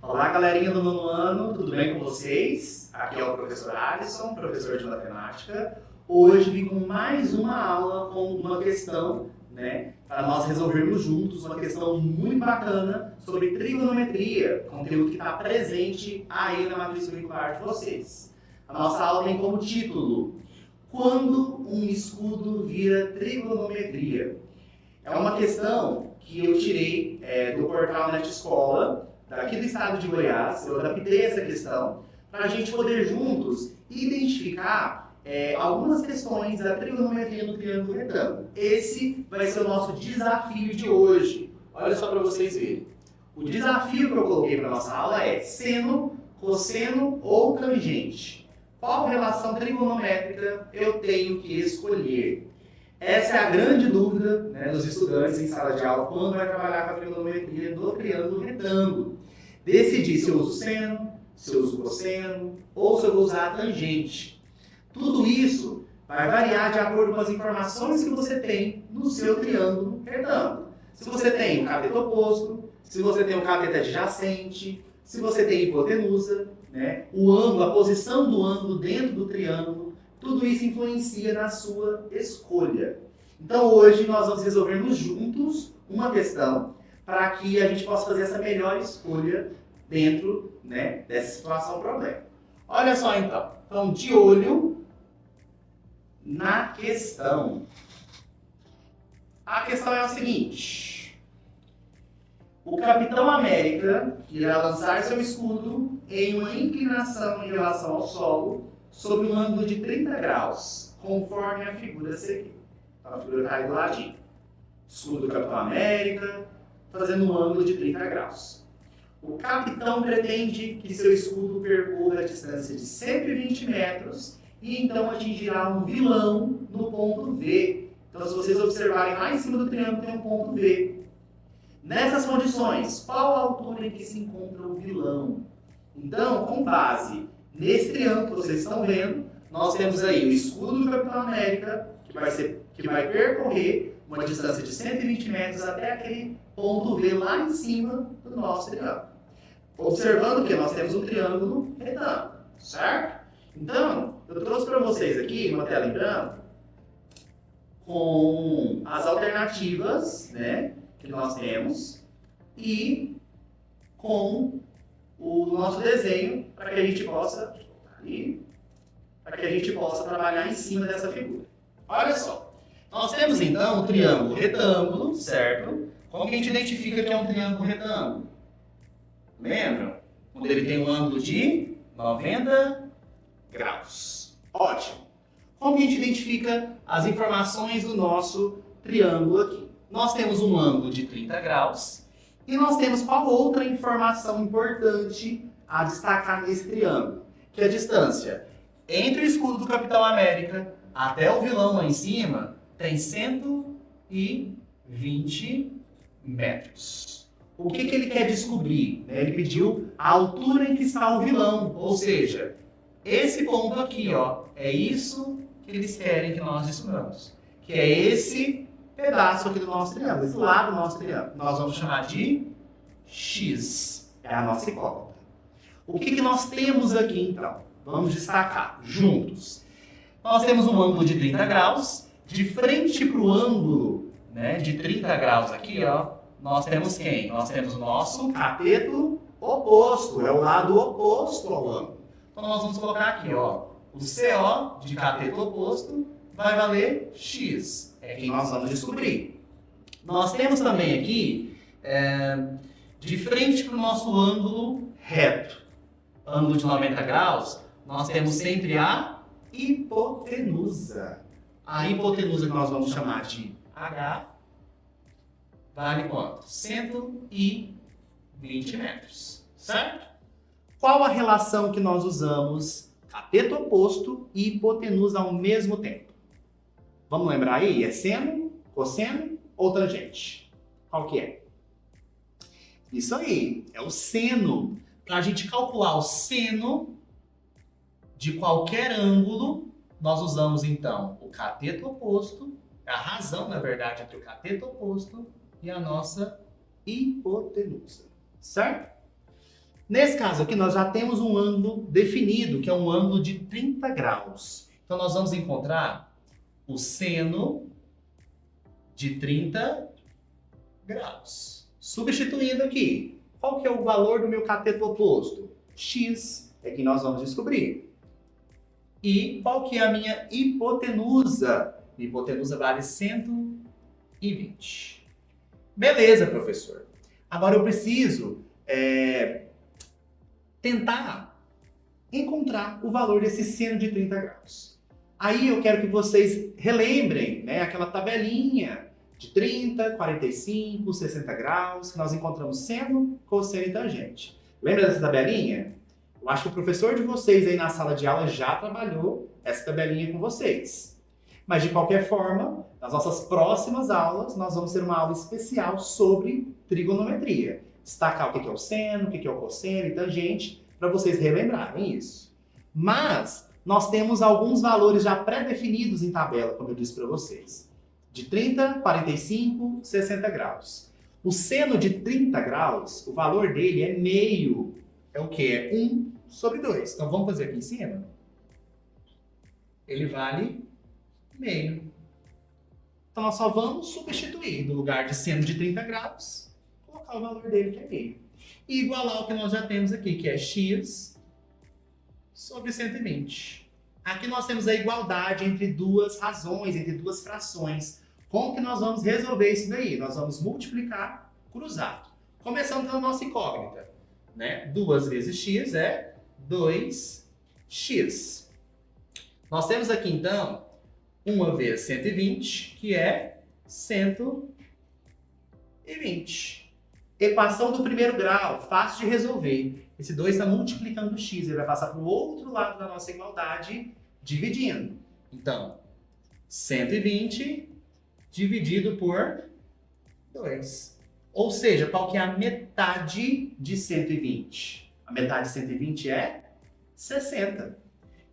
Olá, galerinha do nono ano, tudo bem com vocês? Aqui é o professor Alisson, professor de matemática. Hoje vim com mais uma aula com uma questão, para nós resolvermos juntos, uma questão muito bacana sobre trigonometria, conteúdo que está presente aí na matriz curricular de vocês. A nossa aula tem como título: Quando um escudo vira trigonometria? É uma questão que eu tirei do portal NetEscola, daqui do estado de Goiás. Eu adaptei essa questão para a gente poder juntos identificar algumas questões da trigonometria no triângulo retângulo. Esse vai ser o nosso desafio de hoje. Olha só para vocês verem. O desafio que eu coloquei para a nossa aula é seno, cosseno ou tangente. Qual relação trigonométrica eu tenho que escolher? Essa é a grande dúvida dos estudantes em sala de aula quando vai trabalhar com a trigonometria do triângulo retângulo. Decidir se eu uso seno, se eu uso cosseno ou se eu vou usar a tangente. Tudo isso vai variar de acordo com as informações que você tem no seu triângulo retângulo. Se você tem o cateto oposto, se você tem o cateto adjacente, se você tem hipotenusa, o ângulo, a posição do ângulo dentro do triângulo. Tudo isso influencia na sua escolha. Então hoje nós vamos resolvermos juntos uma questão para que a gente possa fazer essa melhor escolha dentro dessa situação problema. Olha só então. Então, de olho na questão. A questão é o seguinte: o Capitão América irá lançar seu escudo em uma inclinação em relação ao solo sob um ângulo de 30 graus, conforme a figura a seguir. Então, a figura está aí do ladinho. Escudo do Capitão América, fazendo um ângulo de 30 graus. O capitão pretende que seu escudo percorra a distância de 120 metros e então atingirá um vilão no ponto V. Então, se vocês observarem lá em cima do triângulo, tem um ponto V. Nessas condições, qual a altura em que se encontra o vilão? Então, com base nesse triângulo que vocês estão vendo, nós temos aí o escudo do Capitão América, que vai percorrer uma distância de 120 metros até aquele ponto V lá em cima do nosso triângulo. Observando que nós temos um triângulo retângulo, certo? Então, eu trouxe para vocês aqui uma tela em branco com as alternativas que nós temos e com o nosso desenho para que a gente possa trabalhar em cima dessa figura. Olha só, nós temos então o triângulo retângulo, certo? Como que a gente identifica que é um triângulo retângulo? Lembram? Quando ele tem um ângulo de 90 graus. Ótimo. Como que a gente identifica as informações do nosso triângulo aqui? Nós temos um ângulo de 30 graus. E nós temos qual outra informação importante a destacar nesse triângulo? Que a distância entre o escudo do Capitão América até o vilão lá em cima tem 120 metros. O que ele quer descobrir? Ele pediu a altura em que está o vilão, ou seja, esse ponto aqui, é isso que eles querem que nós descobramos, que é esse pedaço aqui do nosso triângulo, esse lado do nosso triângulo. Nós vamos chamar de X. É a nossa incógnita. O que nós temos aqui, então? Vamos destacar juntos. Nós temos um ângulo de 30 graus. De frente para o ângulo de 30 graus aqui, nós temos quem? Nós temos o nosso cateto oposto. É o lado oposto ao ângulo. Então, nós vamos colocar aqui, o CO de cateto oposto vai valer X. É quem nós vamos descobrir. Nós temos também aqui, de frente para o nosso ângulo reto, ângulo de 90 graus, nós temos sempre a hipotenusa. A hipotenusa que nós vamos chamar de H vale quanto? 120 metros, certo? Qual a relação que nós usamos cateto oposto e hipotenusa ao mesmo tempo? Vamos lembrar aí? É seno, cosseno ou tangente? Qual que é? Isso aí, é o seno. Para a gente calcular o seno de qualquer ângulo, nós usamos então o cateto oposto, a razão, na verdade, entre o cateto oposto e a nossa hipotenusa. Certo? Nesse caso aqui, nós já temos um ângulo definido, que é um ângulo de 30 graus. Então, nós vamos encontrar o seno de 30 graus. Substituindo aqui, qual que é o valor do meu cateto oposto? X é que nós vamos descobrir. E qual que é a minha hipotenusa? A hipotenusa vale 120. Beleza, professor. Agora eu preciso tentar encontrar o valor desse seno de 30 graus. Aí eu quero que vocês relembrem, né, aquela tabelinha de 30, 45, 60 graus, que nós encontramos seno, cosseno e tangente. Lembra dessa tabelinha? Eu acho que o professor de vocês aí na sala de aula já trabalhou essa tabelinha com vocês. Mas de qualquer forma, nas nossas próximas aulas, nós vamos ter uma aula especial sobre trigonometria. Destacar o que é o seno, o que é o cosseno e tangente, para vocês relembrarem isso. Mas nós temos alguns valores já pré-definidos em tabela, como eu disse para vocês. De 30, 45, 60 graus. O seno de 30 graus, o valor dele é meio. É o quê? É 1 sobre 2. Então vamos fazer aqui em cima. Ele vale meio. Então nós só vamos substituir no lugar de seno de 30 graus, colocar o valor dele que é meio. E igualar ao que nós já temos aqui, que é x sobre 120. Aqui nós temos a igualdade entre duas razões, entre duas frações. Como que nós vamos resolver isso daí? Nós vamos multiplicar cruzado. Começando pela nossa incógnita, né? 2 vezes x é 2x. Nós temos aqui, então, 1 vezes 120, que é 120. Equação do primeiro grau, fácil de resolver. Esse 2 está multiplicando o x, ele vai passar para o outro lado da nossa igualdade, dividindo. Então, 120 dividido por 2. Ou seja, qual que é a metade de 120? A metade de 120 é 60.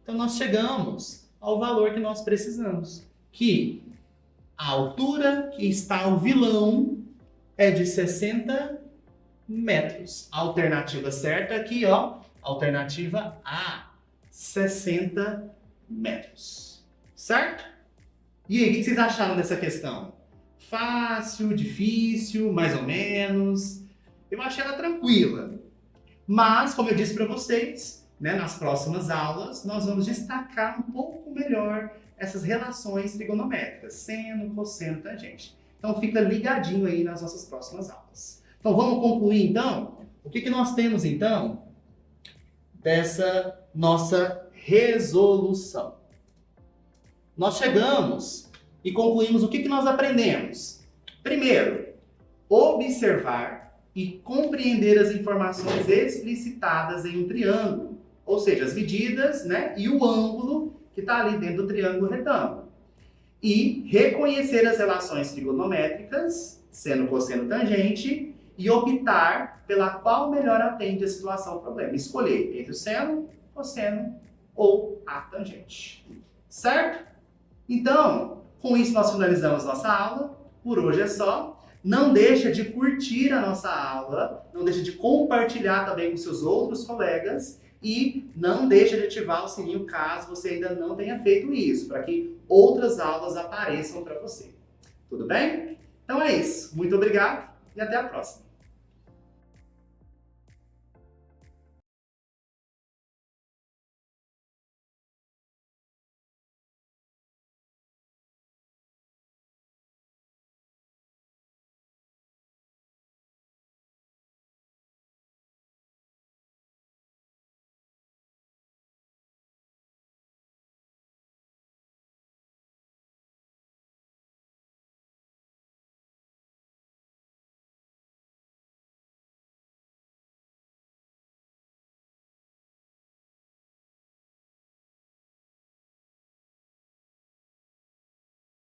Então, nós chegamos ao valor que nós precisamos, que a altura que está o vilão é de 60 metros. A alternativa certa aqui, ó, alternativa A, 60 metros. Certo? E aí, o que vocês acharam dessa questão? Fácil, difícil, mais ou menos? Eu achei ela tranquila. Mas, como eu disse para vocês, né, nas próximas aulas, nós vamos destacar um pouco melhor essas relações trigonométricas, seno, cosseno, tangente. Então, fica ligadinho aí nas nossas próximas aulas. Então, vamos concluir, então? O que nós temos, então, dessa nossa resolução? Nós chegamos e concluímos o que nós aprendemos. Primeiro, observar e compreender as informações explicitadas em um triângulo, ou seja, as medidas, né, e o ângulo que está ali dentro do triângulo retângulo. E reconhecer as relações trigonométricas, seno, cosseno, tangente, e optar pela qual melhor atende a situação ou problema. Escolher entre o seno, cosseno ou a tangente. Certo? Então, com isso nós finalizamos nossa aula. Por hoje é só. Não deixa de curtir a nossa aula, não deixa de compartilhar também com seus outros colegas e não deixa de ativar o sininho caso você ainda não tenha feito isso, para que outras aulas apareçam para você. Tudo bem? Então é isso. Muito obrigado e até a próxima.